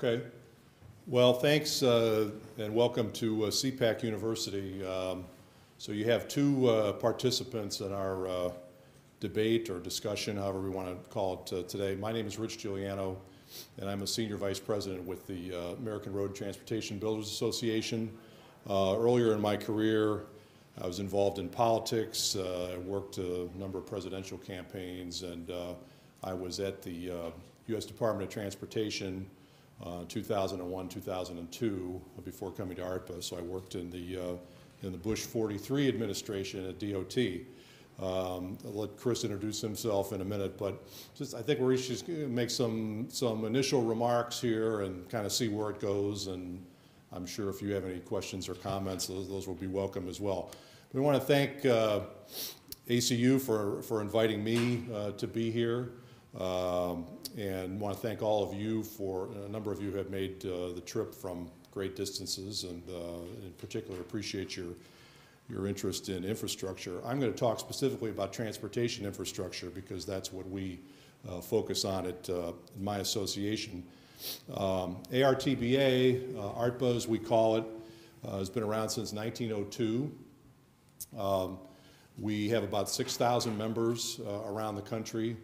Okay. Well, thanks and welcome to CPAC University. So you have two participants in our debate or discussion, however we want to call it today. My name is Rich Juliano, and I'm a Senior Vice President with the American Road and Transportation Builders Association. Earlier in my career, I was involved in politics. I worked a number of presidential campaigns, and I was at the U.S. Department of Transportation 2001, 2002, before coming to ARTBA. So I worked in the Bush 43 administration at DOT. I'll let Chris introduce himself in a minute, but I think we're just going to make some initial remarks here and kind of see where it goes. And I'm sure if you have any questions or comments, those will be welcome as well. We want to thank ACU for inviting me to be here. And want to thank all of you for, a number of you have made the trip from great distances, and in particular appreciate your interest in infrastructure. I'm going to talk specifically about transportation infrastructure because that's what we focus on at my association. ARTBA, ARTBA as we call it, has been around since 1902. We have about 6,000 members around the country.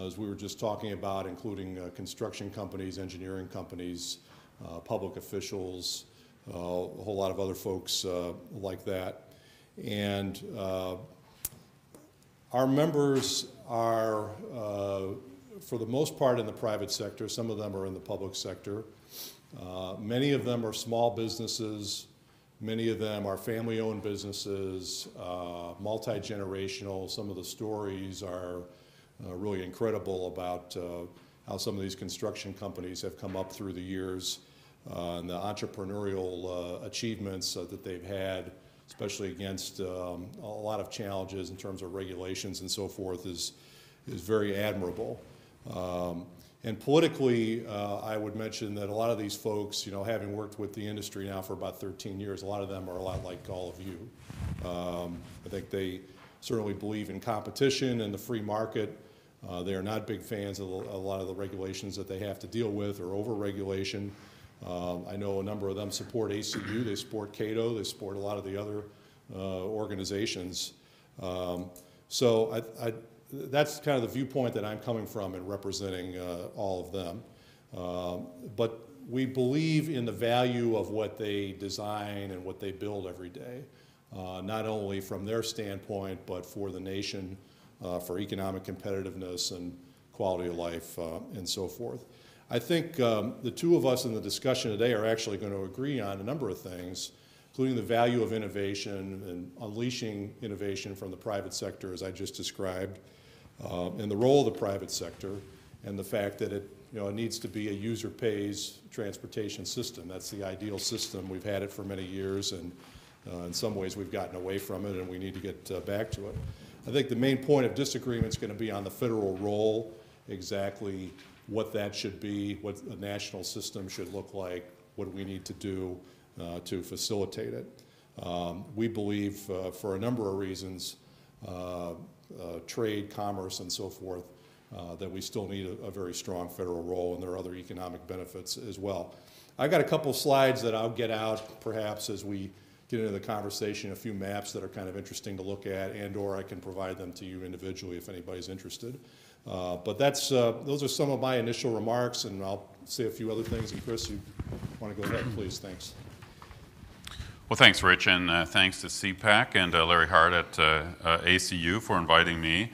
As we were just talking about, including construction companies, engineering companies, public officials, a whole lot of other folks like that. And our members are, for the most part, in the private sector. Some of them are in the public sector. Many of them are small businesses. Many of them are family-owned businesses, multi-generational. Some of the stories are really incredible about how some of these construction companies have come up through the years and the entrepreneurial achievements that they've had, especially against a lot of challenges in terms of regulations and so forth, is very admirable. And politically, I would mention that a lot of these folks, you know, having worked with the industry now for about 13 years, a lot of them are a lot like all of you. I think they certainly believe in competition and the free market. They are not big fans of a lot of the regulations that they have to deal with or over-regulation. I know a number of them support ACU, they support CATO, they support a lot of the other organizations. So that's kind of the viewpoint that I'm coming from in representing all of them. But we believe in the value of what they design and what they build every day, not only from their standpoint, but for the nation, for economic competitiveness and quality of life and so forth. I think the two of us in the discussion today are actually going to agree on a number of things, including the value of innovation and unleashing innovation from the private sector, as I just described, and the role of the private sector, and the fact that it needs to be a user-pays transportation system. That's the ideal system. We've had it for many years, and in some ways we've gotten away from it, and we need to get back to it. I think the main point of disagreement is going to be on the federal role, exactly what that should be, what a national system should look like, what we need to do to facilitate it. We believe, for a number of reasons, trade, commerce, and so forth, that we still need a very strong federal role, and there are other economic benefits as well. I've got a couple slides that I'll get out, perhaps, as we get into the conversation, a few maps that are kind of interesting to look at, and/or I can provide them to you individually if anybody's interested. But those are some of my initial remarks, and I'll say a few other things. And Chris, you want to go ahead, please? Thanks. Well, thanks, Rich, and thanks to CPAC and Larry Hart at ACU for inviting me.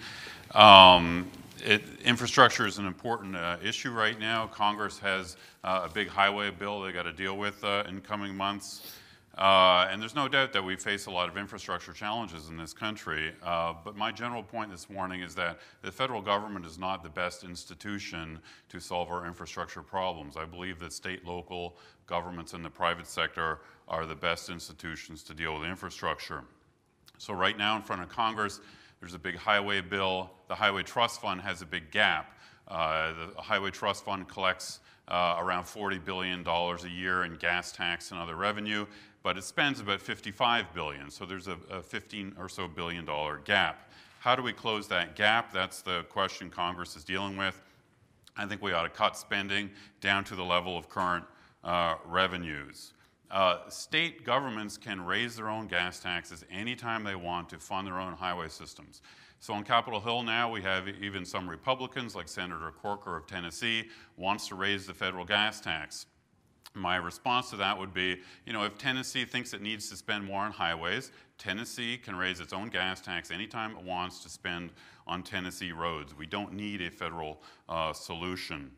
Infrastructure is an important issue right now. Congress has a big highway bill they got to deal with in coming months. And there's no doubt that we face a lot of infrastructure challenges in this country. But my general point this morning is that the federal government is not the best institution to solve our infrastructure problems. I believe that state, local governments and the private sector are the best institutions to deal with infrastructure. So right now in front of Congress, there's a big highway bill. The Highway Trust Fund has a big gap. The Highway Trust Fund collects around $40 billion a year in gas tax and other revenue, but it spends about $55 billion, so there's a $15 or so billion gap. How do we close that gap? That's the question Congress is dealing with. I think we ought to cut spending down to the level of current revenues. State governments can raise their own gas taxes anytime they want to fund their own highway systems. So on Capitol Hill now, we have even some Republicans, like Senator Corker of Tennessee, wants to raise the federal gas tax. My response to that would be, you know, if Tennessee thinks it needs to spend more on highways, Tennessee can raise its own gas tax anytime it wants to spend on Tennessee roads. We don't need a federal solution.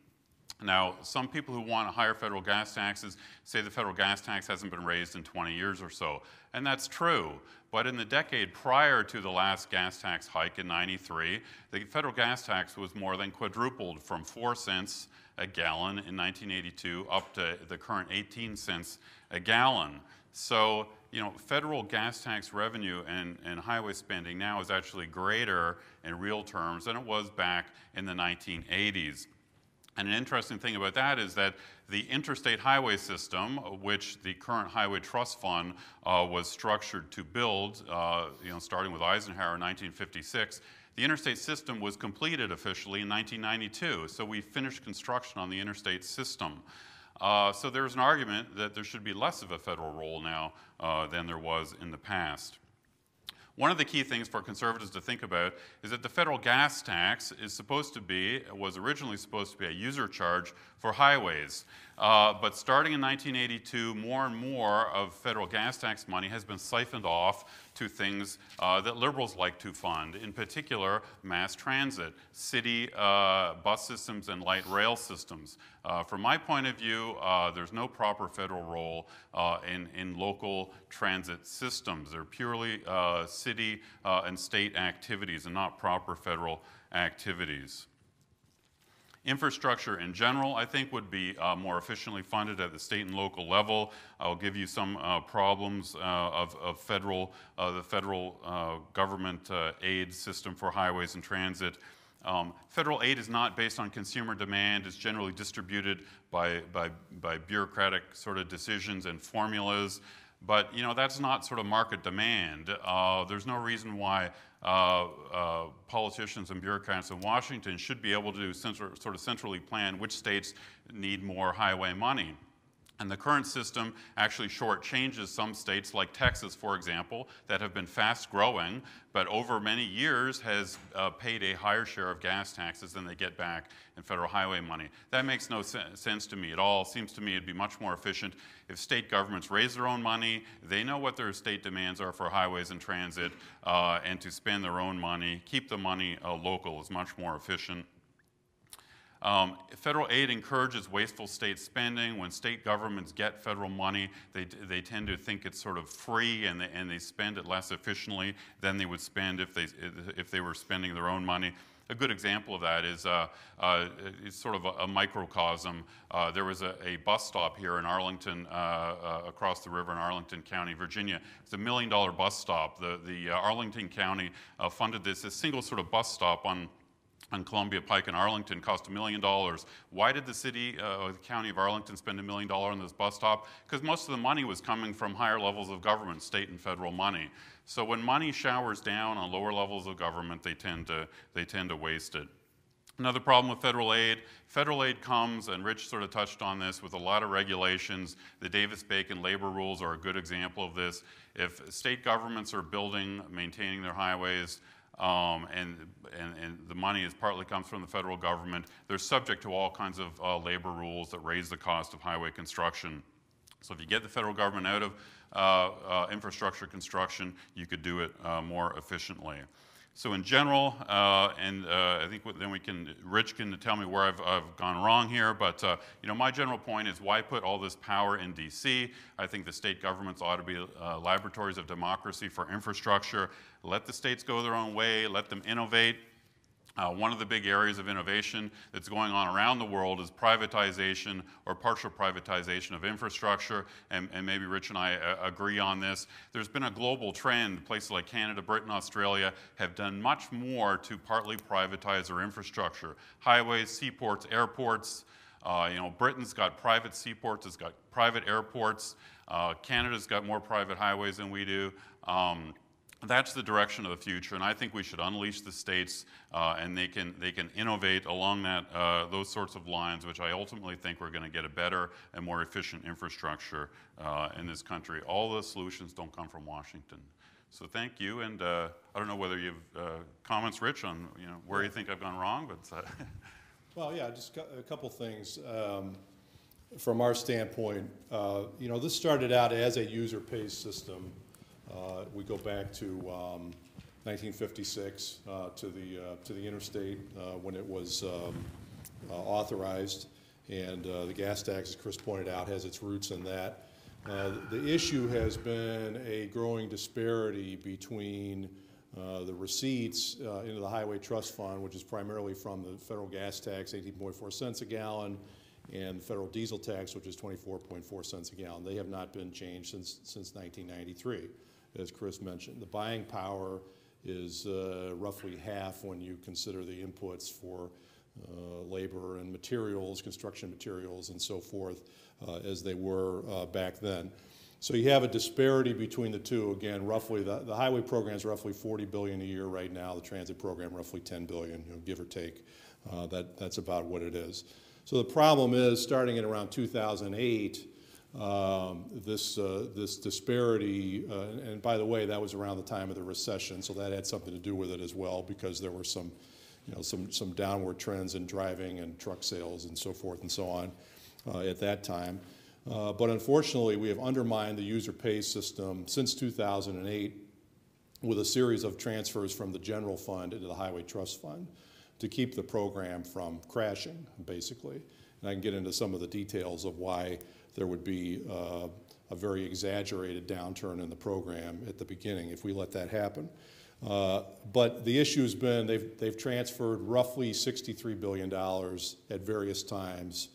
Now, some people who want higher federal gas taxes say the federal gas tax hasn't been raised in 20 years or so. And that's true. But in the decade prior to the last gas tax hike in '93, the federal gas tax was more than quadrupled from 4 cents a gallon in 1982 up to the current 18 cents a gallon. So, you know, federal gas tax revenue and highway spending now is actually greater in real terms than it was back in the 1980s. And an interesting thing about that is that the interstate highway system, which the current Highway Trust Fund was structured to build, you know, starting with Eisenhower in 1956, the interstate system was completed officially in 1992. So we finished construction on the interstate system. So there's an argument that there should be less of a federal role now than there was in the past. One of the key things for conservatives to think about is that the federal gas tax was originally supposed to be a user charge for highways. But starting in 1982, more and more of federal gas tax money has been siphoned off to things that liberals like to fund, in particular mass transit, city bus systems, and light rail systems. From my point of view, there's no proper federal role in local transit systems. They're purely city and state activities and not proper federal activities. Infrastructure in general, I think, would be more efficiently funded at the state and local level. I'll give you some problems of the federal government aid system for highways and transit. Federal aid is not based on consumer demand. It's generally distributed by bureaucratic sort of decisions and formulas. But, you know, that's not sort of market demand. There's no reason why politicians and bureaucrats in Washington should be able to sort of centrally plan which states need more highway money. And the current system actually shortchanges some states, like Texas, for example, that have been fast growing, but over many years has paid a higher share of gas taxes than they get back in federal highway money. That makes no sense to me at all. Seems to me it'd be much more efficient if state governments raise their own money, they know what their state demands are for highways and transit, and to spend their own money, keep the money local is much more efficient. Federal aid encourages wasteful state spending. When state governments get federal money, they tend to think it's sort of free, and they spend it less efficiently than they would spend if they were spending their own money. A good example of that is it's sort of a microcosm. There was a bus stop here in Arlington, across the river in Arlington County, Virginia. It's a $1 million bus stop. The Arlington County funded this. A single sort of bus stop on Columbia Pike in Arlington cost $1 million. Why did the city or the county of Arlington spend $1 million on this bus stop? Because most of the money was coming from higher levels of government, state and federal money. So when money showers down on lower levels of government, they tend to waste it. Another problem with federal aid comes, and Rich sort of touched on this, with a lot of regulations. The DavisBacon labor rules are a good example of this. If state governments are building, maintaining their highways, and the money partly comes from the federal government, they're subject to all kinds of labor rules that raise the cost of highway construction. So if you get the federal government out of infrastructure construction, you could do it more efficiently. So in general, I think then Rich can tell me where I've gone wrong here, but you know, my general point is, why put all this power in DC? I think the state governments ought to be laboratories of democracy for infrastructure. Let the states go their own way, let them innovate. One of the big areas of innovation that's going on around the world is privatization or partial privatization of infrastructure, and maybe Rich and I agree on this. There's been a global trend. Places like Canada, Britain, Australia have done much more to partly privatize their infrastructure. Highways, seaports, airports. You know, Britain's got private seaports, it's got private airports. Canada's got more private highways than we do. That's the direction of the future, and I think we should unleash the states, and they can innovate along those sorts of lines, which I ultimately think we're going to get a better and more efficient infrastructure in this country. All the solutions don't come from Washington. So thank you, and I don't know whether you have comments, Rich, on where you think I've gone wrong, but. Well, yeah, just a couple things. From our standpoint, this started out as a user-pays system. We go back to 1956 to the interstate when it was authorized, and the gas tax, as Chris pointed out, has its roots in that. The issue has been a growing disparity between the receipts into the Highway Trust Fund, which is primarily from the federal gas tax, 18.4 cents a gallon, and the federal diesel tax, which is 24.4 cents a gallon. They have not been changed since 1993. As Chris mentioned, the buying power is roughly half when you consider the inputs for labor and materials, construction materials, and so forth, as they were back then. So you have a disparity between the two. Again, roughly, the highway program is roughly $40 billion a year right now. The transit program, roughly $10 billion, give or take. That's about what it is. So the problem is, starting in around 2008, this disparity, and by the way, that was around the time of the recession, so that had something to do with it as well, because there were some downward trends in driving and truck sales and so forth and so on at that time. But unfortunately, we have undermined the user pay system since 2008 with a series of transfers from the general fund into the Highway Trust Fund to keep the program from crashing, basically. And I can get into some of the details of why there would be a very exaggerated downturn in the program at the beginning if we let that happen. But the issue has been they've transferred roughly $63 billion at various times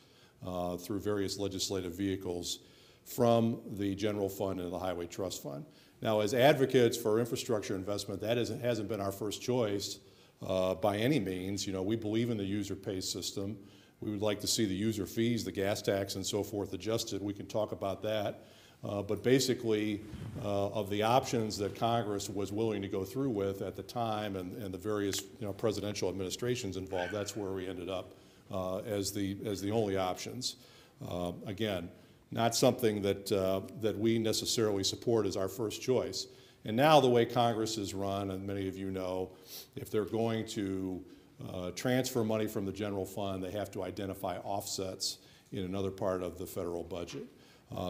through various legislative vehicles from the general fund into the Highway Trust Fund. Now, as advocates for infrastructure investment, that hasn't been our first choice by any means. We believe in the user pay system. We would like to see the user fees, the gas tax, and so forth adjusted. We can talk about that. But basically, of the options that Congress was willing to go through with at the time and the various presidential administrations involved, that's where we ended up as the only options. Again, not something that we necessarily support as our first choice. And now the way Congress is run, and many of you know, if they're going to transfer money from the general fund, they have to identify offsets in another part of the federal budget.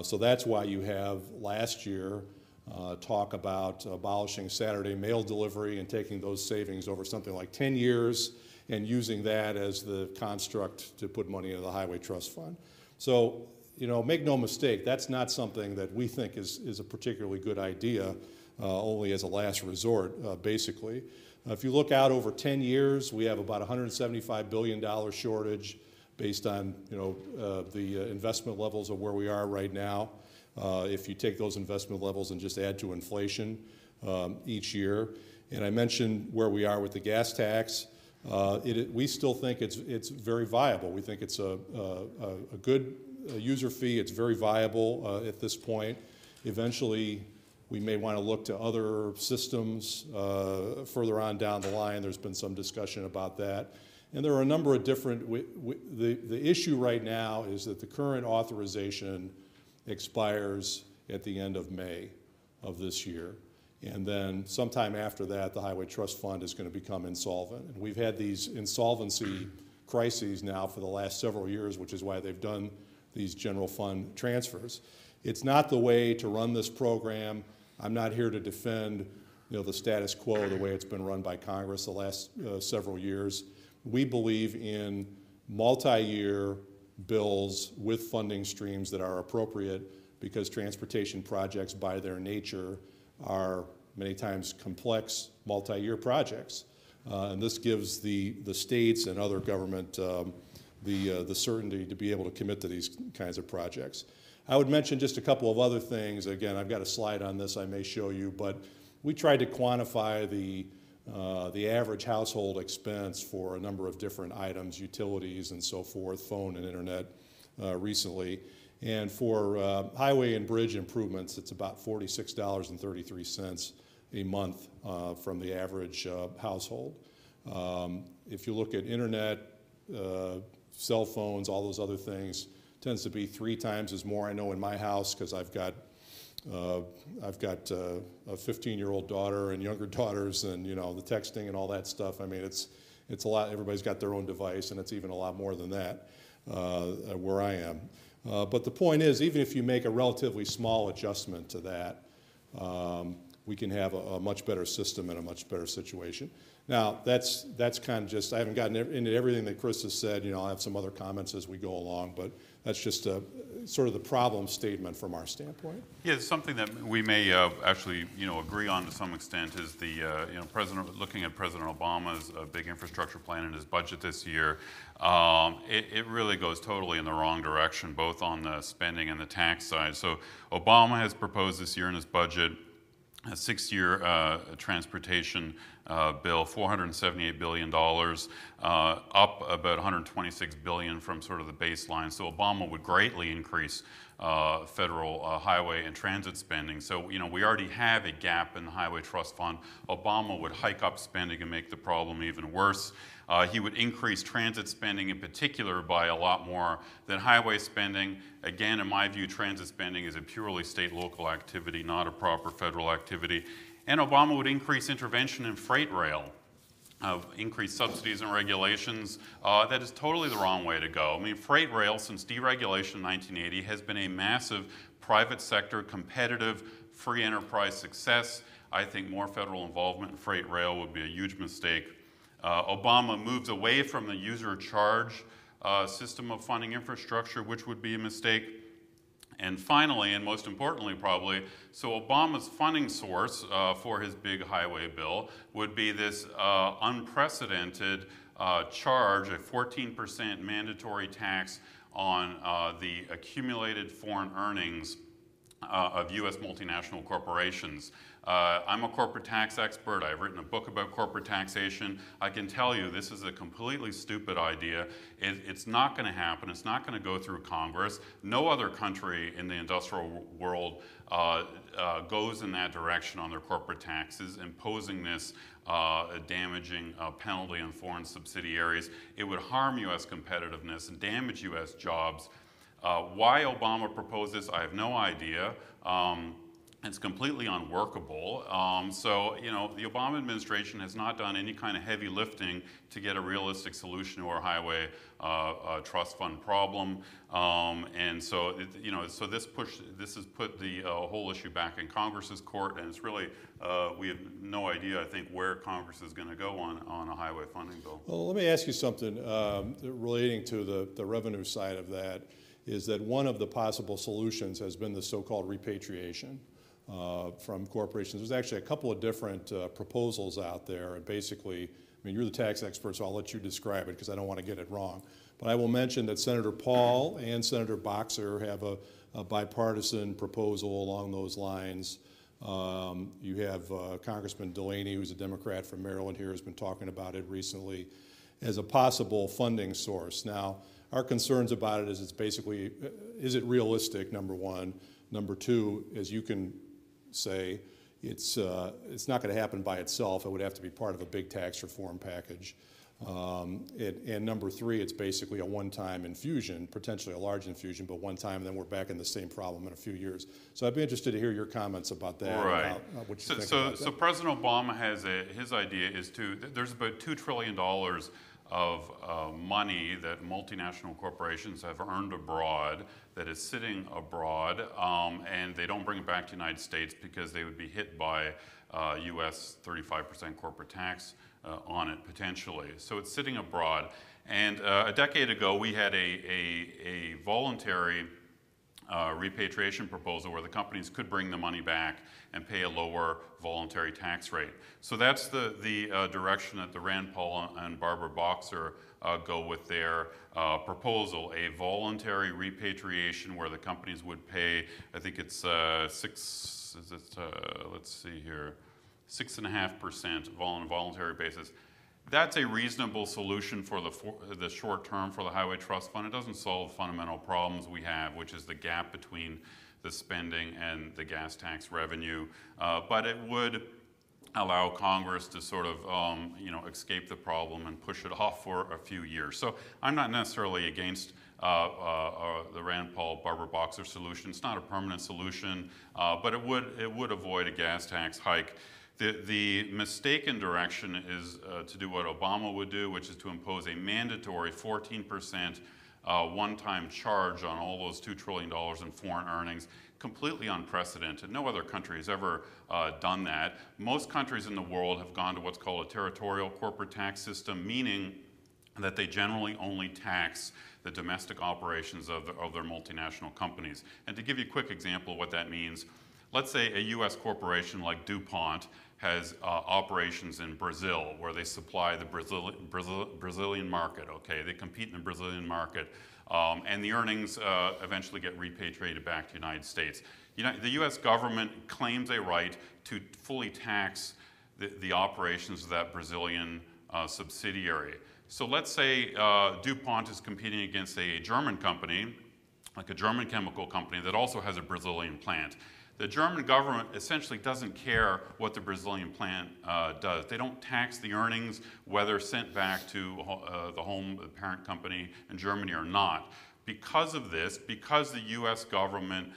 So that's why you have last year talk about abolishing Saturday mail delivery and taking those savings over something like 10 years and using that as the construct to put money into the Highway Trust Fund. So, make no mistake, that's not something that we think is a particularly good idea, only as a last resort, basically. If you look out over 10 years, we have about $175 billion shortage based on the investment levels of where we are right now. If you take those investment levels and just add to inflation each year. And I mentioned where we are with the gas tax. We still think it's very viable. We think it's a good user fee. It's very viable at this point. Eventually, we may want to look to other systems further on down the line. There's been some discussion about that. And there are a number of different, the issue right now is that the current authorization expires at the end of May of this year. And then sometime after that, the Highway Trust Fund is going to become insolvent. And we've had these insolvency crises now for the last several years, which is why they've done these general fund transfers. It's not the way to run this program. I'm not here to defend the status quo, the way it's been run by Congress the last several years. We believe in multi-year bills with funding streams that are appropriate because transportation projects by their nature are many times complex multi-year projects. And this gives the states and other government the certainty to be able to commit to these kinds of projects. I would mention just a couple of other things. Again, I've got a slide on this I may show you, but we tried to quantify the average household expense for a number of different items, utilities and so forth, phone and internet recently. And for highway and bridge improvements, it's about $46.33 a month from the average household. If you look at internet, cell phones, all those other things, tends to be 3 times as more. I know in my house, because I've got a 15-year-old daughter and younger daughters, and the texting and all that stuff. I mean, it's a lot. Everybody's got their own device, and it's even a lot more than that where I am. But the point is, even if you make a relatively small adjustment to that, we can have a much better system and a much better situation. Now, that's kind of just, I haven't gotten into everything that Chris has said. I'll have some other comments as we go along, but that's just sort of the problem statement from our standpoint. Yeah, something that we may actually, agree on to some extent is the, looking at President Obama's big infrastructure plan in his budget this year. It really goes totally in the wrong direction, both on the spending and the tax side. So Obama has proposed this year in his budget a 6-year transportation bill, $478 billion, up about $126 billion from sort of the baseline. So Obama would greatly increase federal highway and transit spending. So, we already have a gap in the Highway Trust Fund. Obama would hike up spending and make the problem even worse. He would increase transit spending in particular by a lot more than highway spending. Again, in my view, transit spending is a purely state-local activity, not a proper federal activity. And Obama would increase intervention in freight rail, increase subsidies and regulations. That is totally the wrong way to go. I mean, freight rail, since deregulation in 1980, has been a massive private sector, competitive, free enterprise success. I think more federal involvement in freight rail would be a huge mistake. Obama moves away from the user charge system of funding infrastructure, which would be a mistake. And finally, and most importantly probably, so Obama's funding source for his big highway bill would be this unprecedented charge, a 14% mandatory tax on the accumulated foreign earnings of U.S. multinational corporations. I'm a corporate tax expert. I've written a book about corporate taxation. I can tell you this is a completely stupid idea. It's not going to happen. It's not going to go through Congress. No other country in the industrial world goes in that direction on their corporate taxes, imposing this damaging penalty on foreign subsidiaries. It would harm U.S. competitiveness and damage U.S. jobs. Why Obama proposed this, I have no idea. It's completely unworkable. So, the Obama administration has not done any kind of heavy lifting to get a realistic solution to our highway trust fund problem. And so, so this has put the whole issue back in Congress's court, and it's really, we have no idea, I think, where Congress is going to go on a highway funding bill. Well, let me ask you something relating to the revenue side of that, is that one of the possible solutions has been the so-called repatriation from corporations. There's actually a couple of different proposals out there, and basically, you're the tax expert, so I'll let you describe it because I don't want to get it wrong. But I will mention that Senator Paul and Senator Boxer have a bipartisan proposal along those lines. You have Congressman Delaney, who's a Democrat from Maryland here, has been talking about it recently as a possible funding source. Now, our concerns about it is it's basically, is it realistic, number one? Number two, as you can say, it's not going to happen by itself. It would have to be part of a big tax reform package. And number three, it's basically a one-time infusion, potentially a large infusion, but one time, and then we're back in the same problem in a few years. So I'd be interested to hear your comments about that. Right. What you think about that. So President Obama has his idea is there's about $2 trillion of money that multinational corporations have earned abroad that is sitting abroad, and they don't bring it back to the United States because they would be hit by U.S. 35% corporate tax on it potentially. So it's sitting abroad. And a decade ago, we had a voluntary repatriation proposal where the companies could bring the money back and pay a lower voluntary tax rate. So that's the direction that the Rand Paul and Barbara Boxer go with their proposal, a voluntary repatriation where the companies would pay, I think it's let's see here, 6.5% on a voluntary basis. That's a reasonable solution for the short term for the Highway Trust Fund. It doesn't solve fundamental problems we have, which is the gap between the spending and the gas tax revenue, but it would allow Congress to sort of, escape the problem and push it off for a few years. So I'm not necessarily against the Rand Paul Barbara Boxer solution. It's not a permanent solution, but it would avoid a gas tax hike. The mistaken direction is to do what Obama would do, which is to impose a mandatory 14% one-time charge on all those $2 trillion in foreign earnings. Completely unprecedented. No other country has ever done that. Most countries in the world have gone to what's called a territorial corporate tax system, meaning that they generally only tax the domestic operations of their multinational companies. And to give you a quick example of what that means, let's say a US corporation like DuPont has operations in Brazil where they supply the Brazilian market, okay? They compete in the Brazilian market. And the earnings eventually get repatriated back to the United States. The US government claims a right to fully tax the operations of that Brazilian subsidiary. So let's say DuPont is competing against a German company, like a German chemical company that also has a Brazilian plant. The German government essentially doesn't care what the Brazilian plant does. They don't tax the earnings, whether sent back to the parent company in Germany or not. Because of this, because the US government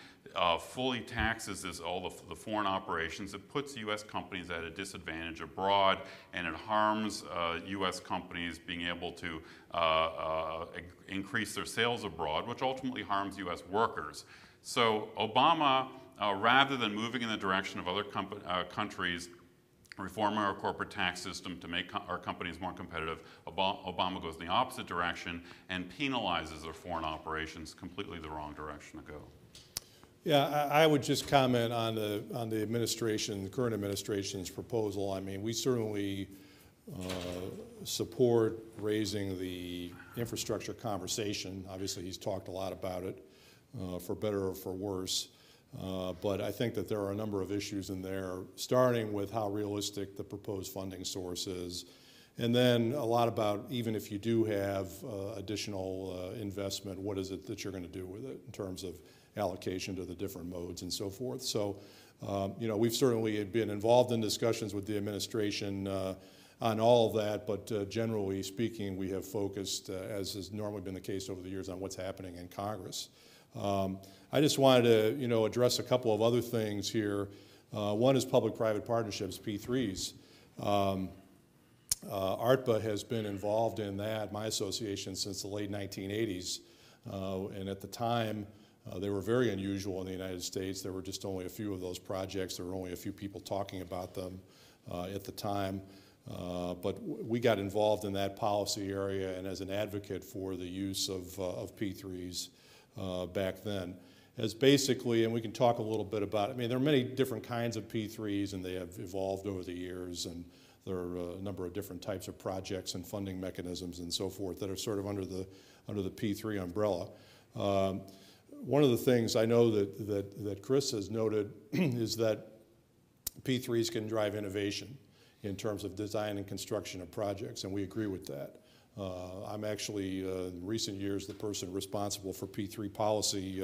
fully taxes all the foreign operations, it puts US companies at a disadvantage abroad, and it harms US companies being able to increase their sales abroad, which ultimately harms US workers. So Obama, rather than moving in the direction of other countries, reforming our corporate tax system to make our companies more competitive, Obama goes in the opposite direction and penalizes their foreign operations, completely the wrong direction to go. Yeah, I would just comment on the administration, the current administration's proposal. I mean, we certainly support raising the infrastructure conversation. Obviously, he's talked a lot about it, for better or for worse. But I think that there are a number of issues in there, starting with how realistic the proposed funding source is, and then a lot about, even if you do have additional investment, what is it that you're going to do with it in terms of allocation to the different modes and so forth. So, we've certainly been involved in discussions with the administration on all of that, but generally speaking, we have focused, as has normally been the case over the years, on what's happening in Congress. I just wanted to, address a couple of other things here. One is public-private partnerships, P3s. ARTBA has been involved in that, my association, since the late 1980s. And at the time, they were very unusual in the United States. There were just only a few of those projects. There were only a few people talking about them at the time. But we got involved in that policy area and as an advocate for the use of P3s back then. As basically, and we can talk a little bit about, I mean, there are many different kinds of P3s and they have evolved over the years, and there are a number of different types of projects and funding mechanisms and so forth that are sort of under the P3 umbrella. One of the things I know that Chris has noted is that P3s can drive innovation in terms of design and construction of projects, and we agree with that. I'm actually, in recent years, the person responsible for P3 policy,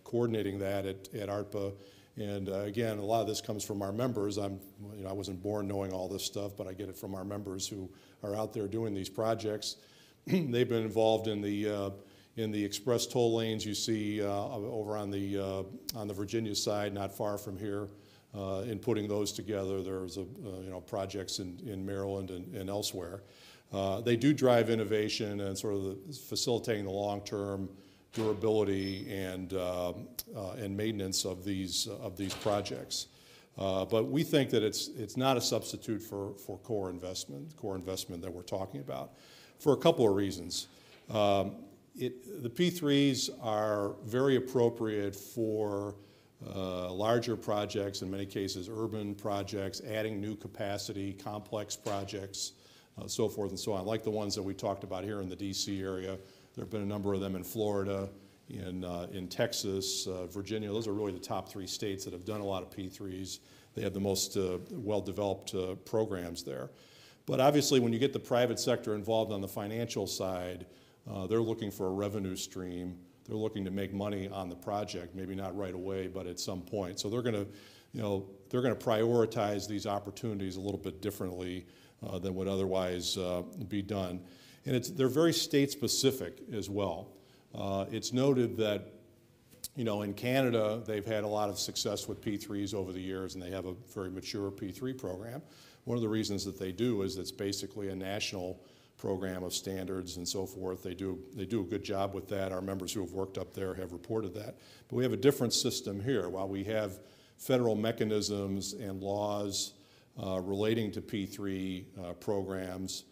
coordinating that at ARTBA. And again, a lot of this comes from our members. I wasn't born knowing all this stuff, but I get it from our members who are out there doing these projects. They've been involved in the express toll lanes you see over on the Virginia side, not far from here. In putting those together, there's projects in Maryland and elsewhere. They do drive innovation and sort of facilitating the long-term durability and maintenance of these projects. But we think that it's not a substitute for core investment that we're talking about, for a couple of reasons. The P3s are very appropriate for larger projects, in many cases urban projects, adding new capacity, complex projects, so forth and so on, like the ones that we talked about here in the DC area. There have been a number of them in Florida, in Texas, Virginia. Those are really the top 3 states that have done a lot of P3s. They have the most well-developed programs there. But obviously, when you get the private sector involved on the financial side, they're looking for a revenue stream they're looking to make money on the project, maybe not right away, but at some point. So they're going to, they're going to prioritize these opportunities a little bit differently than would otherwise be done. And they're very state-specific as well. It's noted that, in Canada, they've had a lot of success with P3s over the years, and they have a very mature P3 program. One of the reasons that they do is it's basically a national program of standards and so forth. They do a good job with that. Our members who have worked up there have reported that. But we have a different system here. While we have federal mechanisms and laws relating to P3 programs,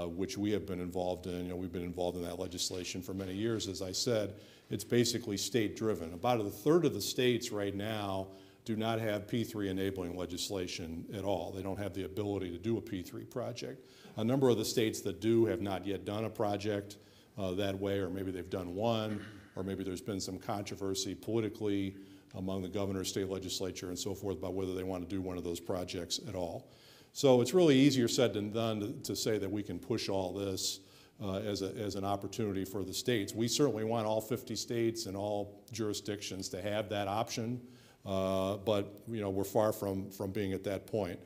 which we have been involved in. We've been involved in that legislation for many years, as I said. It's basically state-driven. About a third of the states right now do not have P3 enabling legislation at all. They don't have the ability to do a P3 project. A number of the states that do have not yet done a project that way, or maybe they've done one, or maybe there's been some controversy politically among the governor, state legislature, and so forth about whether they want to do one of those projects at all. So it's really easier said than done to say that we can push all this as an opportunity for the states. We certainly want all 50 states and all jurisdictions to have that option, but we're far from being at that point.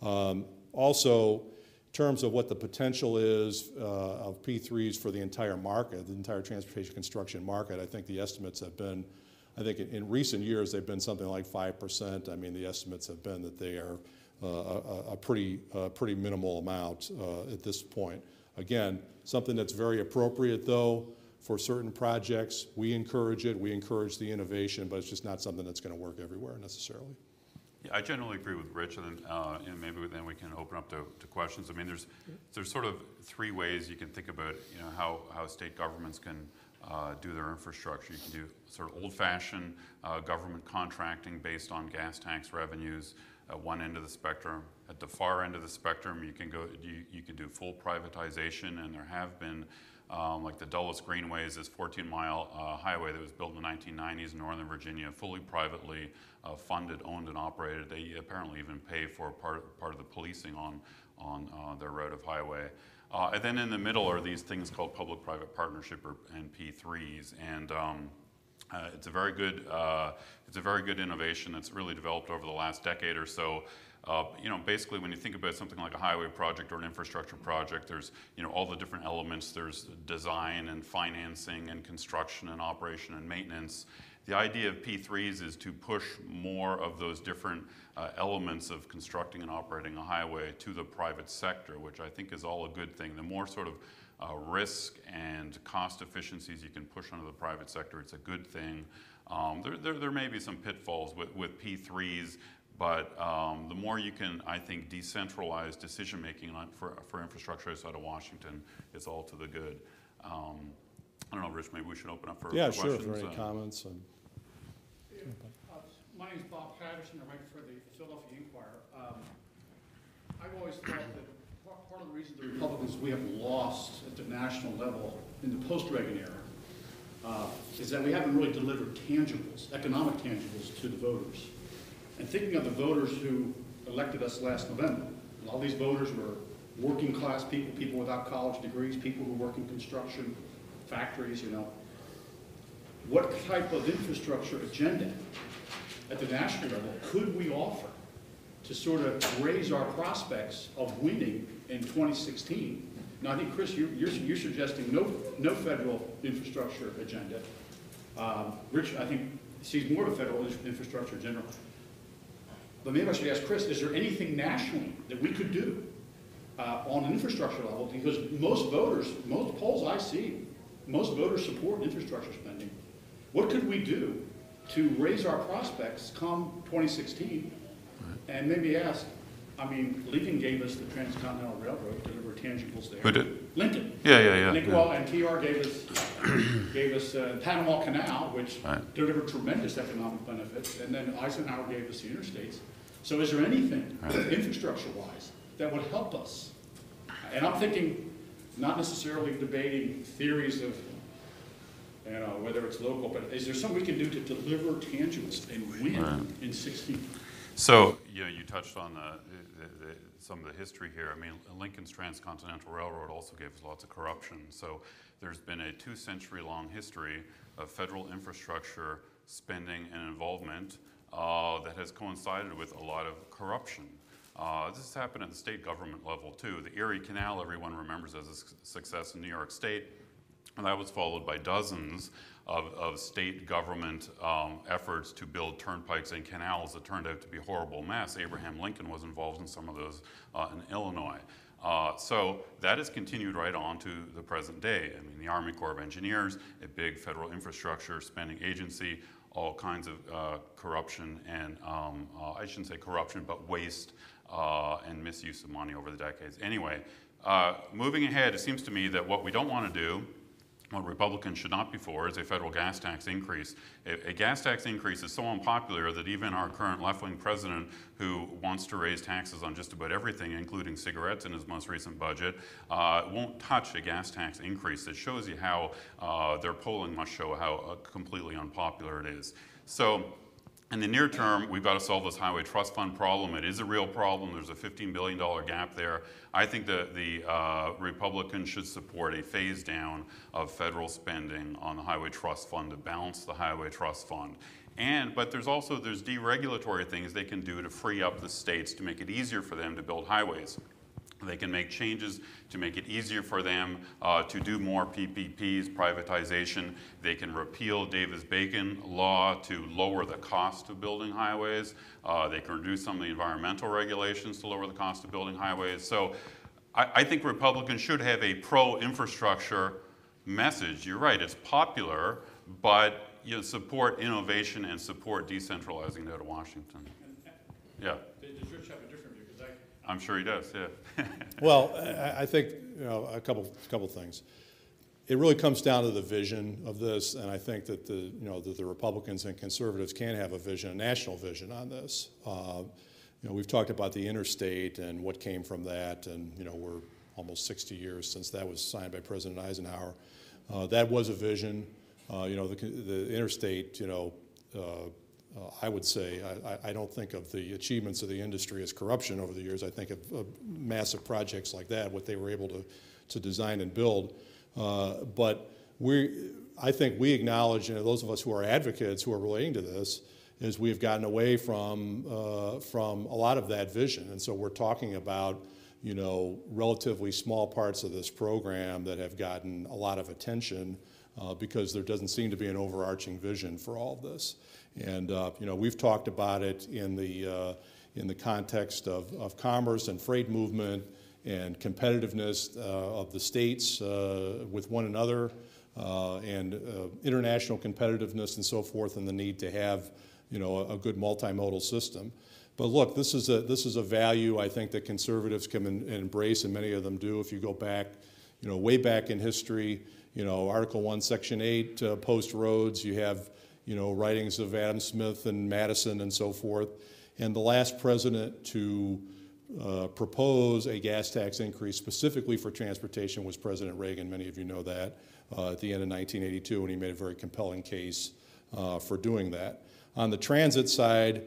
Also, in terms of what the potential is of P3s for the entire market, the entire transportation construction market, I think the estimates have been, in recent years they've been something like 5%. I mean, the estimates have been that they are a pretty minimal amount at this point. Again, something that's very appropriate though for certain projects. We encourage it, we encourage the innovation, but it's just not something that's going to work everywhere necessarily. Yeah, I generally agree with Rich, and maybe then we can open up to questions. I mean, there's sort of three ways you can think about how state governments can do their infrastructure. You can do sort of old-fashioned government contracting based on gas tax revenues at one end of the spectrum. At the far end of the spectrum, you can do full privatization, and there have been like the Dulles Greenway is this 14-mile highway that was built in the 1990s in Northern Virginia, fully privately funded, owned, and operated. They apparently even pay for part of the policing on their route of highway. And then in the middle are these things called public-private partnership and P3s, and it's a very good innovation that's really developed over the last decade or so. Basically when you think about something like a highway project or an infrastructure project, there's all the different elements. There's design and financing and construction and operation and maintenance. The idea of P3s is to push more of those different elements of constructing and operating a highway to the private sector, which I think is all a good thing. The more sort of risk and cost efficiencies you can push onto the private sector, it's a good thing. There may be some pitfalls with P3s, but the more you can, I think, decentralize decision-making for infrastructure outside of Washington, it's all to the good. I don't know, Rich, maybe we should open up for questions. Yeah, sure, for any comments. My name is Bob Patterson. I write for the Philadelphia Inquirer. I've always thought that part of the reason the Republicans we have lost at the national level in the post-Reagan era is that we haven't really delivered tangibles, economic tangibles, to the voters. And thinking of the voters who elected us last November, a lot of these voters were working class people, people without college degrees, people who work in construction, factories, What type of infrastructure agenda at the national level could we offer to sort of raise our prospects of winning in 2016? Now, I think, Chris, you're suggesting no federal infrastructure agenda. Rich, I think, sees more of a federal infrastructure agenda. But maybe I should ask Chris, is there anything nationally that we could do on an infrastructure level? Because most polls I see, most voters support infrastructure spending. What could we do to raise our prospects come 2016? And maybe ask, Lincoln gave us the Transcontinental Railroad, delivered tangibles there. Who did? Lincoln. Yeah. Well, and TR gave us Panama Canal, which delivered tremendous economic benefits, and then Eisenhower gave us the interstates. So is there anything, infrastructure-wise, that would help us? And I'm thinking, not necessarily debating theories of, whether it's local, but is there something we can do to deliver tangibles and win in 16? So, you touched on some of the history here. I mean, Lincoln's Transcontinental Railroad also gave us lots of corruption. So there's been a 2-century-long history of federal infrastructure spending and involvement that has coincided with a lot of corruption. This has happened at the state government level too. The Erie Canal, everyone remembers as a success in New York State, and that was followed by dozens of state government efforts to build turnpikes and canals that turned out to be a horrible mess. Abraham Lincoln was involved in some of those in Illinois. So that has continued right on to the present day. I mean, the Army Corps of Engineers, a big federal infrastructure spending agency, all kinds of corruption and, I shouldn't say corruption, but waste and misuse of money over the decades. Anyway, moving ahead, it seems to me that what we don't want to do, what Republicans should not be for, is a federal gas tax increase. A gas tax increase is so unpopular that even our current left-wing president, who wants to raise taxes on just about everything, including cigarettes in his most recent budget, won't touch a gas tax increase. It shows you how their polling must show how completely unpopular it is. So, in the near term, we've got to solve this highway trust fund problem. It is a real problem. There's a $15 billion gap there. I think that the Republicans should support a phase down of federal spending on the highway trust fund to balance the highway trust fund. But there's deregulatory things they can do to free up the states to make it easier for them to build highways. They can make changes to make it easier for them to do more PPPs, privatization. They can repeal DavisBacon law to lower the cost of building highways. They can reduce some of the environmental regulations to lower the cost of building highways. So I think Republicans should have a pro-infrastructure message. You're right, it's popular, but support innovation and support decentralizing out of Washington. Yeah. Does Rich have a different view? I'm sure he does, yeah. Well, I think a couple things. It really comes down to the vision of this, and I think that the Republicans and conservatives can have a vision, a national vision on this. We've talked about the interstate and what came from that, and we're almost 60 years since that was signed by President Eisenhower. That was a vision. The interstate, I would say, I don't think of the achievements of the industry as corruption over the years. I think of massive projects like that, what they were able to design and build. But I think we acknowledge, those of us who are advocates who are relating to this, is we've gotten away from a lot of that vision. And so we're talking about, relatively small parts of this program that have gotten a lot of attention because there doesn't seem to be an overarching vision for all of this. And we've talked about it in the context of commerce and freight movement and competitiveness of the states with one another and international competitiveness and so forth, and the need to have a good multimodal system. But look, this is a value I think that conservatives can embrace, and many of them do. If you go back, way back in history, Article 1, Section 8, post roads, you have writings of Adam Smith and Madison and so forth. And the last president to propose a gas tax increase specifically for transportation was President Reagan. Many of you know that at the end of 1982, and he made a very compelling case for doing that. On the transit side,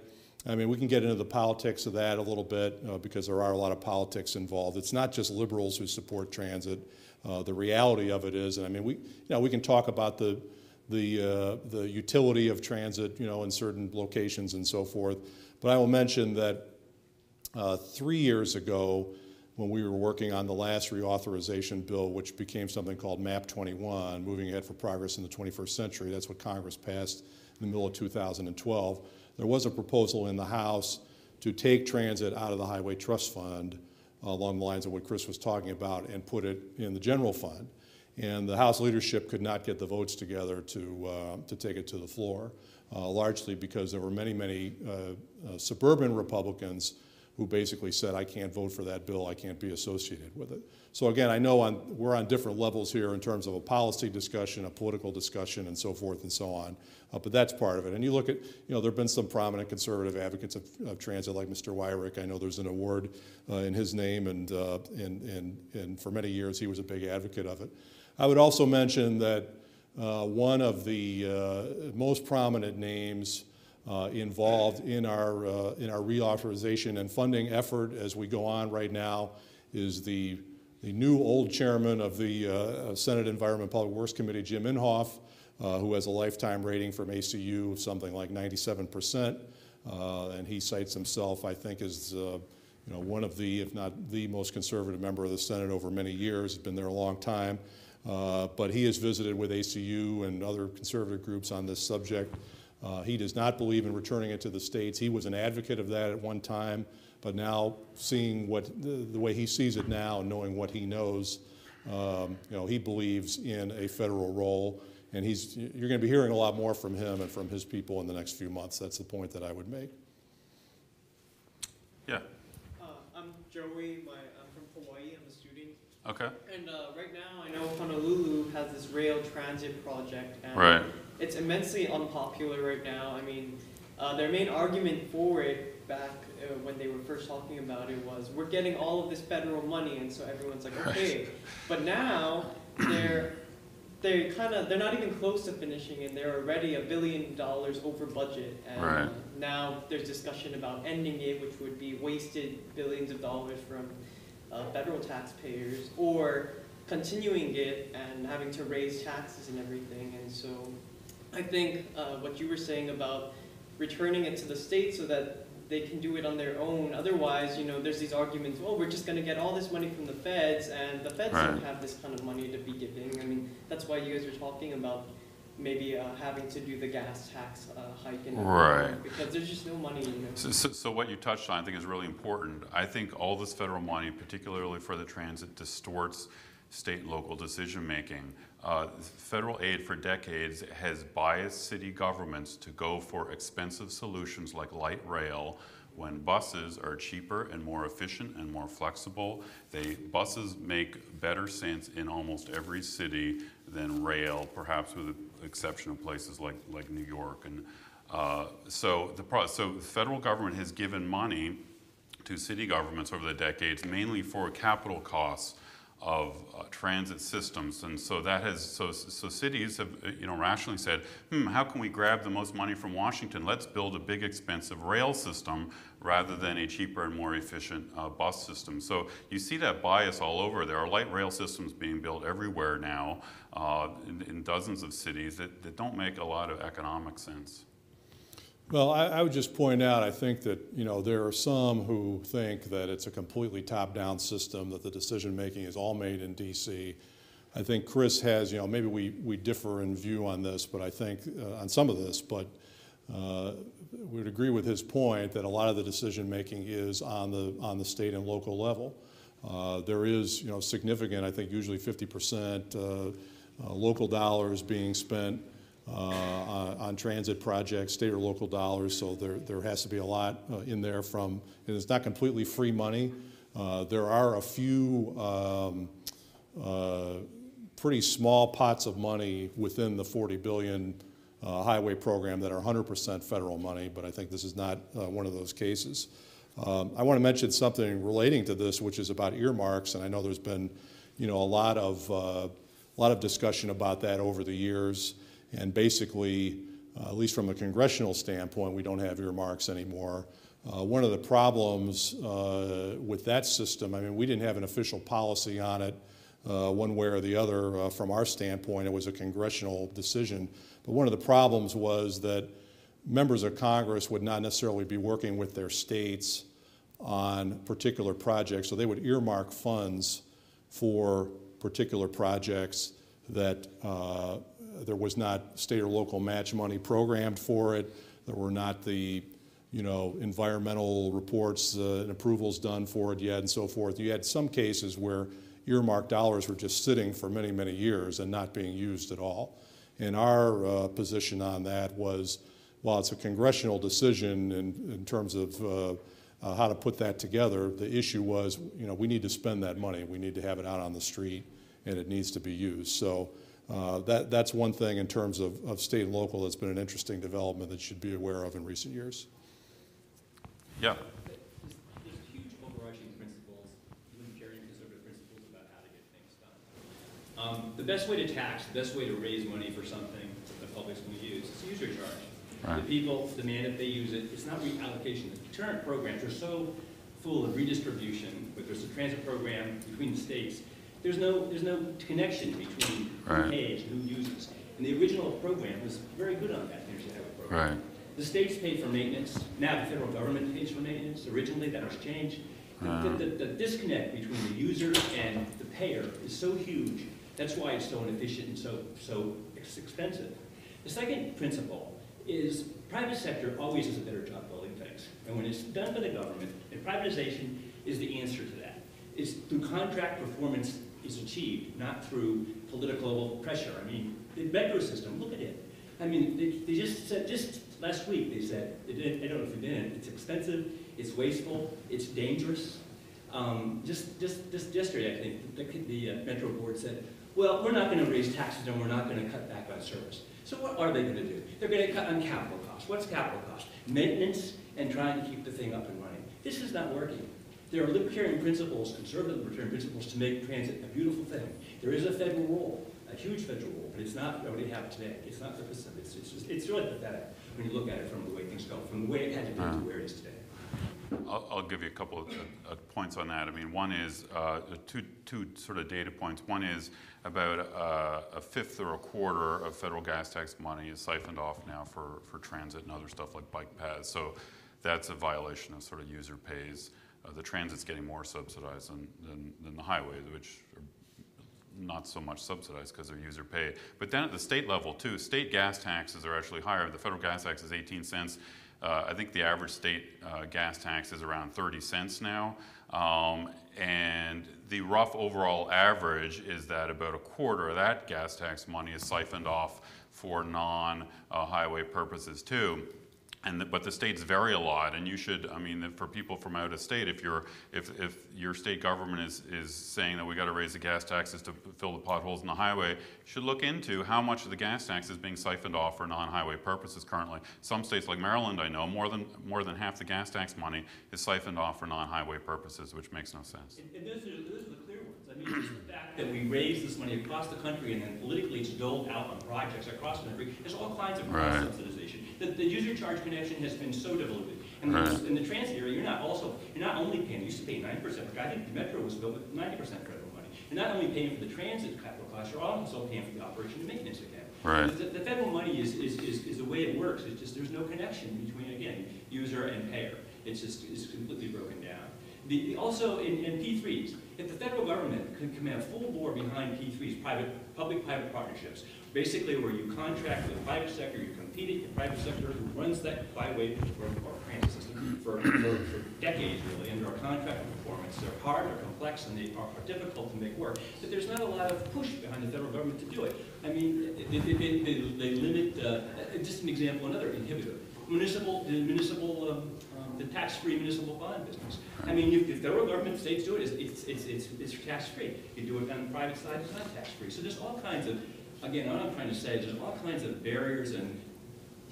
I mean, we can get into the politics of that a little bit because there are a lot of politics involved. It's not just liberals who support transit. The reality of it is, and I mean, we can talk about the utility of transit, in certain locations and so forth. But I will mention that 3 years ago, when we were working on the last reauthorization bill, which became something called MAP 21, Moving Ahead for Progress in the 21st Century, that's what Congress passed in the middle of 2012, there was a proposal in the House to take transit out of the Highway Trust Fund along the lines of what Chris was talking about and put it in the general fund. And the House leadership could not get the votes together to take it to the floor, largely because there were many suburban Republicans who basically said, I can't vote for that bill, I can't be associated with it. So again, I know we're on different levels here in terms of a policy discussion, a political discussion, and so forth and so on, but that's part of it. And you look at, there have been some prominent conservative advocates of transit like Mr. Wyrick. I know there's an award in his name, and for many years he was a big advocate of it. I would also mention that one of the most prominent names involved in our reauthorization and funding effort as we go on right now is the new old chairman of the Senate Environment and Public Works Committee, Jim Inhofe, who has a lifetime rating from ACU of something like 97%. And he cites himself, I think, as one of the, if not the most conservative member of the Senate over many years. He's been there a long time. But he has visited with ACU and other conservative groups on this subject. He does not believe in returning it to the states. He was an advocate of that at one time, but now seeing what the way he sees it now and knowing what he knows, he believes in a federal role. And you're going to be hearing a lot more from him and from his people in the next few months. That's the point that I would make. Yeah. I'm Joey. I'm from Hawaii. I'm a student. Okay. And right now, I know Honolulu has this rail transit project. And right. It's immensely unpopular right now. I mean, their main argument for it back when they were first talking about it was, we're getting all of this federal money, and so everyone's like, okay. Right. But now they're not even close to finishing it. They're already $1 billion over budget, and right. Now there's discussion about ending it, which would be wasted billions of dollars from federal taxpayers, or continuing it and having to raise taxes and everything. And so I think what you were saying about returning it to the state so that they can do it on their own. Otherwise, there's these arguments, oh, we're just going to get all this money from the feds, and the feds right. don't have this kind of money to be giving. I mean, that's why you guys were talking about maybe having to do the gas tax hike and right. Because there's just no money. So what you touched on, I think, is really important. I think all this federal money, particularly for the transit, distorts state and local decision making. Federal aid for decades has biased city governments to go for expensive solutions like light rail when buses are cheaper and more efficient and more flexible. Buses make better sense in almost every city than rail, perhaps with the exception of places like New York. And so the federal government has given money to city governments over the decades, mainly for capital costs of transit systems, and so so cities have rationally said, how can we grab the most money from Washington? Let's build a big expensive rail system rather than a cheaper and more efficient bus system. So you see that bias all over. There are light rail systems being built everywhere now in dozens of cities that don't make a lot of economic sense. Well, I would just point out, I think that, there are some who think that it's a completely top-down system, that the decision-making is all made in D.C. I think Chris has, maybe we differ in view on this, but I think on some of this, but we would agree with his point that a lot of the decision-making is on the state and local level. There is, significant, I think usually 50% local dollars being spent on transit projects, state or local dollars, so there has to be a lot in there and it's not completely free money. There are a few pretty small pots of money within the $40 billion highway program that are 100% federal money, but I think this is not one of those cases. I want to mention something relating to this, which is about earmarks, and I know there's been, a lot of discussion about that over the years. And basically, at least from a congressional standpoint, we don't have earmarks anymore. One of the problems with that system, I mean, we didn't have an official policy on it one way or the other from our standpoint. It was a congressional decision. But one of the problems was that members of Congress would not necessarily be working with their states on particular projects. So they would earmark funds for particular projects that there was not state or local match money programmed for it. There were not the, environmental reports and approvals done for it yet and so forth. You had some cases where earmarked dollars were just sitting for many, many years and not being used at all. And our position on that was, while it's a congressional decision in terms of how to put that together, the issue was, we need to spend that money. We need to have it out on the street, and it needs to be used. So that's one thing in terms of state and local that's been an interesting development that you should be aware of in recent years. Yeah. There's huge overarching principles, libertarian conservative principles about how to get things done. The best way to tax, the best way to raise money for something that the public's going to use is user charge. Right. The people demand that they use it. It's not reallocation. The current programs are so full of redistribution, but there's a transit program between the states. There's no connection between Right. who pays and who uses. And the original program was very good on that, the Energy Highway program. Right. The states paid for maintenance. Now the federal government pays for maintenance. Originally, that was changed. The disconnect between the user and the payer is so huge. That's why it's so inefficient and so expensive. The second principle is private sector always does a better job building things. And when it's done by the government, and privatization is the answer to that. It's through contract performance is achieved, not through political pressure. I mean, the metro system, look at it. I mean, they just said, just last week they said, I don't know if you've been in it, it's expensive, it's wasteful, it's dangerous. Just yesterday, I think, the Metro Board said, well, we're not going to raise taxes and we're not going to cut back on service. So what are they going to do? They're going to cut on capital costs. What's capital cost? Maintenance and trying to keep the thing up and running. This is not working. There are libertarian principles, conservative libertarian principles to make transit a beautiful thing. There is a federal role, a huge federal role, but it's not what we have today. It's not the Pacific. It's really pathetic when you look at it from the way things go, from the way it had to be to where it is today. I'll give you a couple of points on that. I mean, one is two sort of data points. One is about a fifth or a quarter of federal gas tax money is siphoned off now for transit and other stuff like bike paths. So that's a violation of sort of user pays. The transit's getting more subsidized than the highways, which are not so much subsidized because they're user pay. But then at the state level too, state gas taxes are actually higher. The federal gas tax is 18 cents. I think the average state gas tax is around 30 cents now. And the rough overall average is that about a quarter of that gas tax money is siphoned off for non-highway purposes too. But the states vary a lot, and you should, I mean, for people from out of state, if your state government is saying that we got to raise the gas taxes to fill the potholes in the highway, you should look into how much of the gas tax is being siphoned off for non-highway purposes currently. Some states like Maryland, I know, more than half the gas tax money is siphoned off for non-highway purposes, which makes no sense. And those are the clear ones. I mean, just the fact that we raise this money across the country and then politically it's doled out on projects across the country, there's all kinds of cross-subsidization. The user charge connection has been so diluted. And in the transit area, you're not only paying, you used to pay 9%, but I think the metro was built with 90% federal money. You're not only paying for the transit capital costs, you're also paying for the operation and maintenance account. Right. The federal money is the way it works. It's just there's no connection between, again, user and payer. It's completely broken down. Also in P3s, if the federal government could command full bore behind P3s, public-private partnerships, basically where you contract with the private sector, you compete at the private sector who runs that highway or transit system for decades really, and there are contract performance. They're hard, they're complex, and they are difficult to make work. But there's not a lot of push behind the federal government to do it. I mean, they limit, just an example, another inhibitor, the tax-free municipal bond business. I mean, if the federal government, states do it, it's tax-free. You do it on the private side, it's not tax-free. So there's all kinds of, again, what I'm trying to say is there's all kinds of barriers and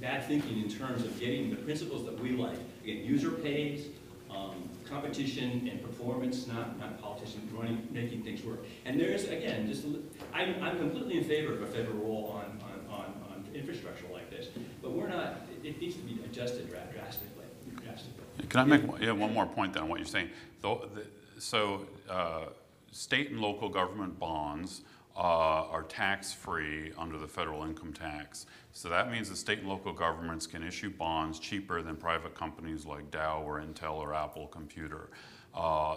bad thinking in terms of getting the principles that we like. Again, user pays, competition and performance, not politicians making things work. And there's, again, I'm completely in favor of a federal role on infrastructure like this, but we're not, it needs to be adjusted drastically. Can I make one more point then on what you're saying? So state and local government bonds are tax-free under the federal income tax. So that means that state and local governments can issue bonds cheaper than private companies like Dow or Intel or Apple Computer.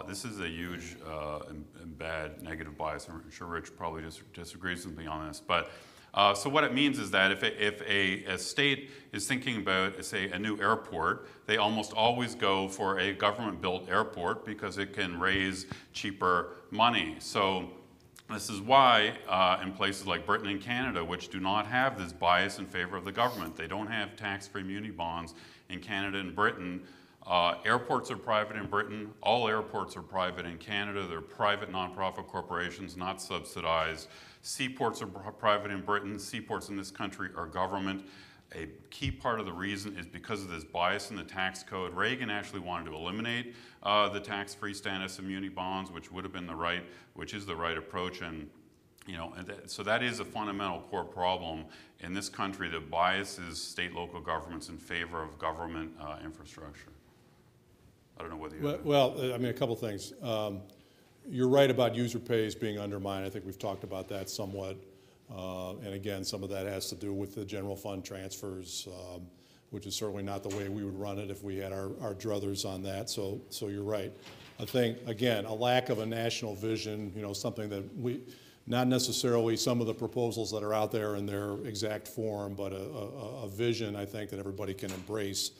This is a huge and bad negative bias. I'm sure Rich probably disagrees with me on this, but so what it means is that if a state is thinking about, say, a new airport, they almost always go for a government-built airport because it can raise cheaper money. So this is why in places like Britain and Canada, which do not have this bias in favor of the government, they don't have tax-free muni bonds in Canada and Britain. Airports are private in Britain. All airports are private in Canada. They're private nonprofit corporations, not subsidized. Seaports are private in Britain. Seaports in this country are government. A key part of the reason is because of this bias in the tax code. Reagan actually wanted to eliminate the tax-free status of muni bonds, which would have been which is the right approach. And You know, and so that is a fundamental core problem in this country that biases state local governments in favor of government infrastructure. I don't know whether you... Well, I mean, a couple things. You're right about user pays being undermined. I think we've talked about that somewhat. And again, some of that has to do with the general fund transfers, which is certainly not the way we would run it if we had our druthers on that. So you're right. I think, again, a lack of a national vision, you know, something that not necessarily some of the proposals that are out there in their exact form, but a vision, I think, that everybody can embrace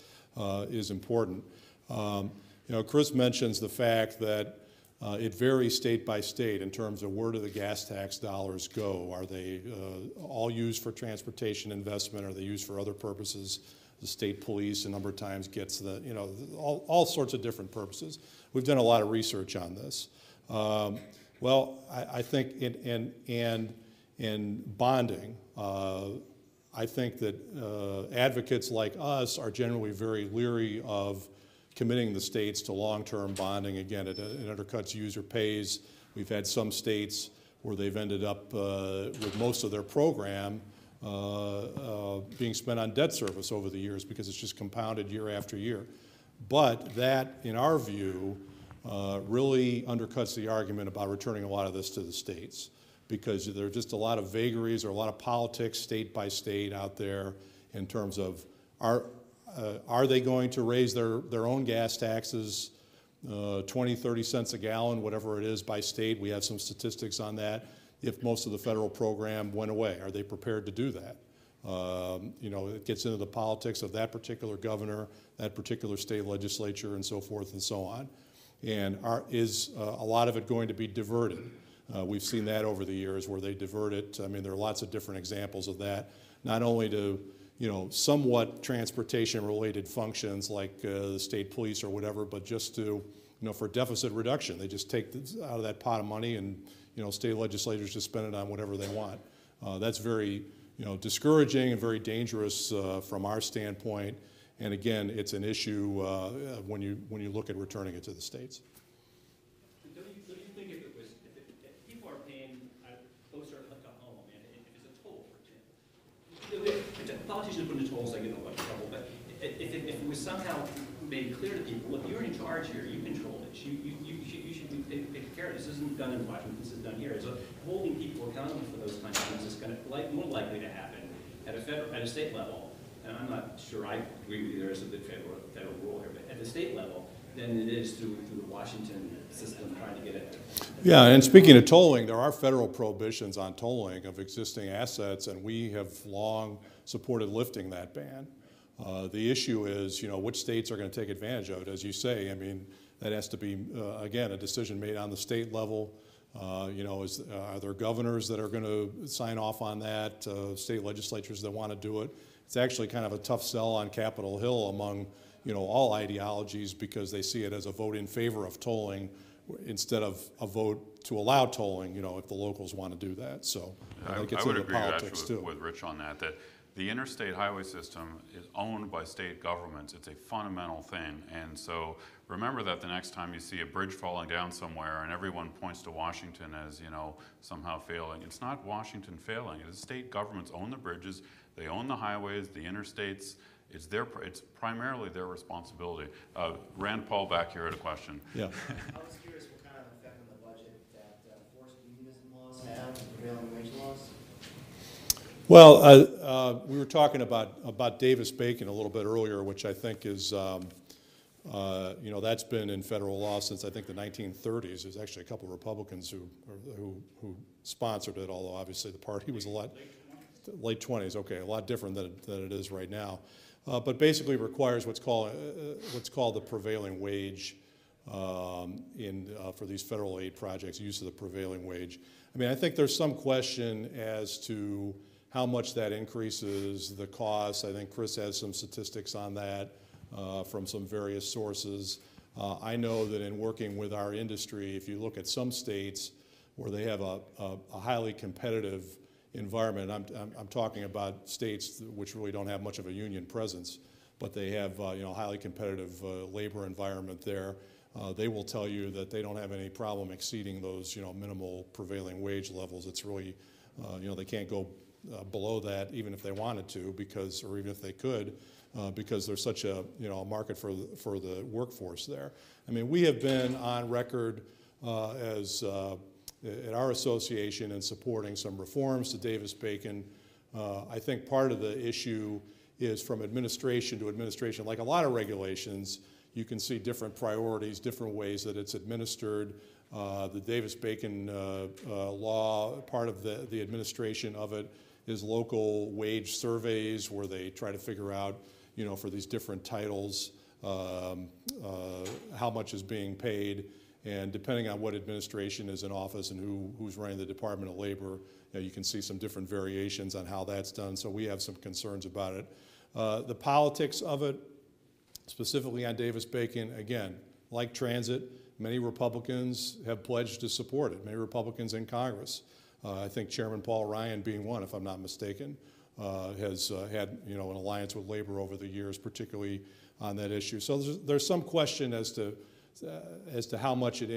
is important. You know, Chris mentions the fact that it varies state by state in terms of where do the gas tax dollars go. Are they all used for transportation investment? Are they used for other purposes? The state police a number of times gets the, you know, all sorts of different purposes. We've done a lot of research on this. Well, I think in bonding, I think that advocates like us are generally very leery of committing the states to long-term bonding. Again, it undercuts user pays. We've had some states where they've ended up with most of their program being spent on debt service over the years because it's just compounded year after year. But that, in our view, really undercuts the argument about returning a lot of this to the states, because there are just a lot of vagaries or a lot of politics state by state out there in terms of are they going to raise their own gas taxes 20, 30 cents a gallon, whatever it is by state? We have some statistics on that. If most of the federal program went away, are they prepared to do that? You know, it gets into the politics of that particular governor, that particular state legislature, and so forth and so on. And is a lot of it going to be diverted? We've seen that over the years where they divert it. I mean, there are lots of different examples of that, not only to, you know, somewhat transportation-related functions like the state police or whatever, but just to, you know, for deficit reduction. They just take out of that pot of money and, you know, state legislators just spend it on whatever they want. That's very, you know, discouraging and very dangerous from our standpoint. And again, it's an issue when you look at returning it to the states. Don't you think if people are paying closer to home, and if it's a toll, for example, if politicians put in tolls, they get in a lot of trouble. But if it was somehow made clear to people, look, you're in charge here, you control it. You should be taking care of this. This isn't done in Washington, this is done here. So holding people accountable for those kinds of things is going to more likely to happen at a state level. And I'm not sure I agree with you, there is a big federal rule here, but at the state level, than it is through the Washington system trying to get it. Yeah, and speaking of tolling, there are federal prohibitions on tolling of existing assets, and we have long supported lifting that ban. The issue is, you know, which states are going to take advantage of it. As you say, I mean, that has to be, again, a decision made on the state level. You know, are there governors that are going to sign off on that, state legislatures that want to do it? It's actually kind of a tough sell on Capitol Hill among, you know, all ideologies, because they see it as a vote in favor of tolling instead of a vote to allow tolling, you know, if the locals want to do that. So I would agree actually with Rich on that the interstate highway system is owned by state governments. It's a fundamental thing. And so remember that the next time you see a bridge falling down somewhere and everyone points to Washington as, you know, somehow failing. It's not Washington failing. It's state governments own the bridges. They own the highways, the interstates. It's primarily their responsibility. Rand Paul back here had a question. Yeah. I was curious what kind of effect on the budget that forced unionism laws have and prevailing wage laws. Well, we were talking about DavisBacon a little bit earlier, which I think is, you know, that's been in federal law since I think the 1930s. There's actually a couple of Republicans who sponsored it, although obviously the party was late 20s. Okay, a lot different than it is right now. But basically requires what's called the prevailing wage for these federal aid projects, use of the prevailing wage. I mean, I think there's some question as to how much that increases the cost. I think Chris has some statistics on that from some various sources. I know that in working with our industry, if you look at some states where they have a highly competitive environment, I'm talking about states which really don't have much of a union presence, but they have you know, highly competitive labor environment there. they will tell you that they don't have any problem exceeding those, minimal prevailing wage levels. It's really, they can't go below that even if they wanted to, or even if they could, because there's such a, market for the workforce there. I mean, we have been on record at our association in supporting some reforms to DavisBacon. I think part of the issue is from administration to administration. Like a lot of regulations, you can see different priorities, different ways that it's administered. The DavisBacon law, part of the administration of it is local wage surveys where they try to figure out, for these different titles, how much is being paid. And depending on what administration is in office and who's running the Department of Labor, you can see some different variations on how that's done. So we have some concerns about it. The politics of it, specifically on DavisBacon, again, like transit, many Republicans have pledged to support it. Many Republicans in Congress. I think Chairman Paul Ryan, being one, if I'm not mistaken, has had an alliance with labor over the years, particularly on that issue. So there's some question as to how much it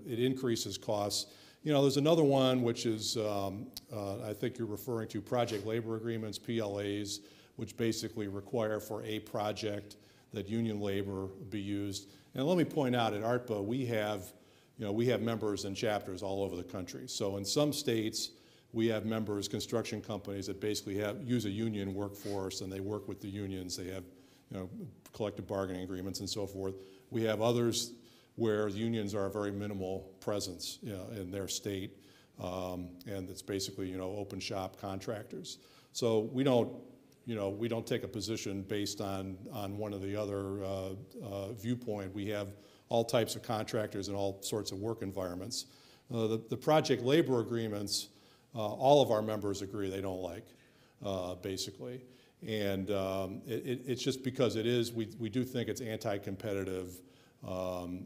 increases costs. There's another one which is, I think you're referring to project labor agreements, PLAs, which basically require for a project that union labor be used. And let me point out, at ARTBA, we have members in chapters all over the country. So in some states, we have members, construction companies that basically use a union workforce, and they work with the unions. They have collective bargaining agreements and so forth. We have others where unions are a very minimal presence in their state, and it's basically open shop contractors. So we don't take a position based on one or the other viewpoint. We have all types of contractors in all sorts of work environments. The project labor agreements, all of our members agree they don't like, basically. And it's just because we do think it's anti-competitive.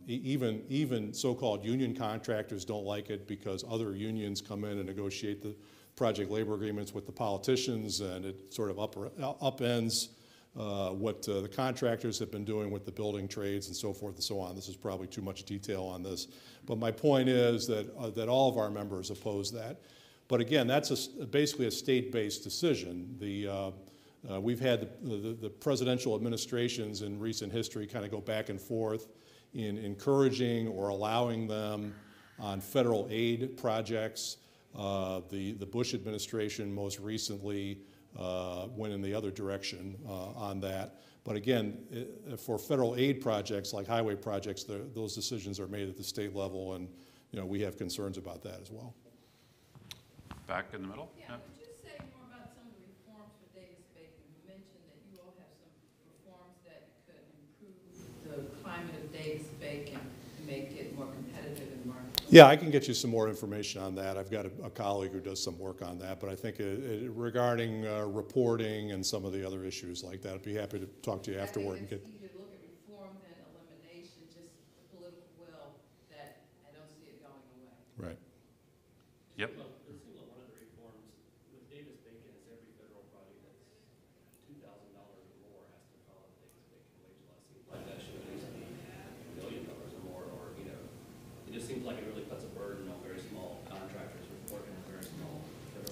Even so-called union contractors don't like it because other unions come in and negotiate the project labor agreements with the politicians, and it sort of upends what the contractors have been doing with the building trades and so forth and so on. This is probably too much detail on this. But my point is that all of our members oppose that. But again, that's basically a state-based decision. We've had the presidential administrations in recent history kind of go back and forth in encouraging or allowing them on federal aid projects. The Bush administration most recently went in the other direction on that. But again, for federal aid projects like highway projects, those decisions are made at the state level, and we have concerns about that as well. Back in the middle? Yeah, would you say more about some of the reforms for DavisBacon? You mentioned that you all have some reforms that could improve the climate of DavisBacon and make it more competitive in the market. Yeah, I can get you some more information on that. I've got a colleague who does some work on that, but I think regarding reporting and some of the other issues like that, I'd be happy to talk to you afterward. I think it's easier to look at reform than elimination, just the political will that I don't see it going away. Right. Yep. Well, it seems like one of the reforms with DavisBacon is every federal project that's $2,000 or more has to follow the DavisBacon wage law. Seems like that should at least be $1 million or more, or it just seems like it really puts a burden on very small contractors working in very small.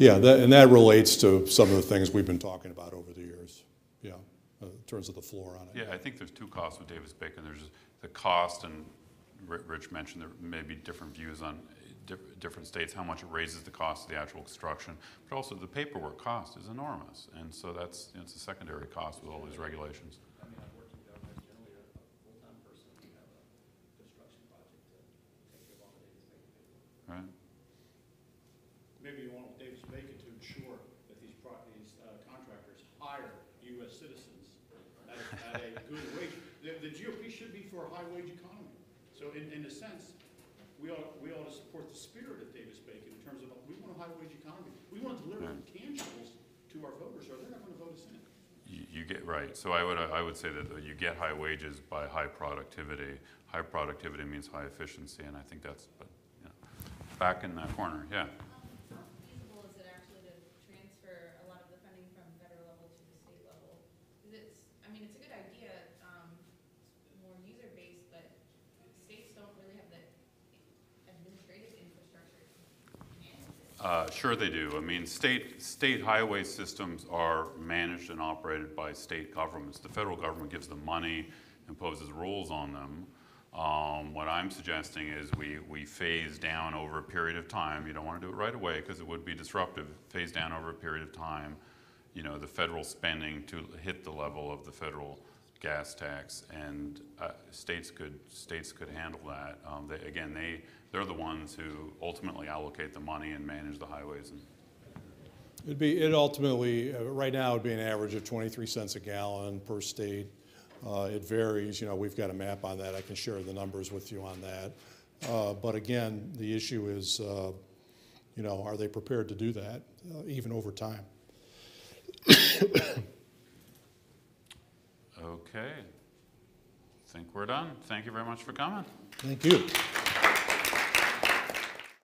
Yeah, and that relates to some of the things we've been talking about over the years. Yeah, in terms of the floor on it. Yeah, I think there's two costs with DavisBacon. There's the cost, and Rich mentioned there may be different views on different states, how much it raises the cost of the actual construction, but also the paperwork cost is enormous, and so that's it's a secondary cost with all these regulations. I mean, I've worked in government, generally a full-time person, you have a construction project to take care of all the DavisBacon paperwork. Right. Maybe you want DavisBacon to ensure that these contractors hire U.S. citizens at a good wage. The GOP should be for a high wage economy. So in a sense, we ought to support the spirit of DavisBacon in terms of we want a high wage economy. We want to deliver tangibles to our voters, or they're not going to vote us in. You get right. So I would say that you get high wages by high productivity. High productivity means high efficiency, and I think that's. But back in that corner, yeah. How feasible is it actually to transfer a lot of the funding from federal level to the state level? Because it's a good idea, more user-based, but Sure they do. I mean, state highway systems are managed and operated by state governments. The federal government gives them money, imposes rules on them. What I'm suggesting is we phase down over a period of time. You don't want to do it right away because it would be disruptive. Phase down over a period of time, you know, the federal spending to hit the level of the federal gas tax, and states could handle that. They're the ones who ultimately allocate the money and manage the highways. It ultimately, right now, it would be an average of 23 cents a gallon per state. It varies. You know, we've got a map on that. I can share the numbers with you on that. But again, the issue is, you know, are they prepared to do that, even over time? Okay. I think we're done. Thank you very much for coming. Thank you.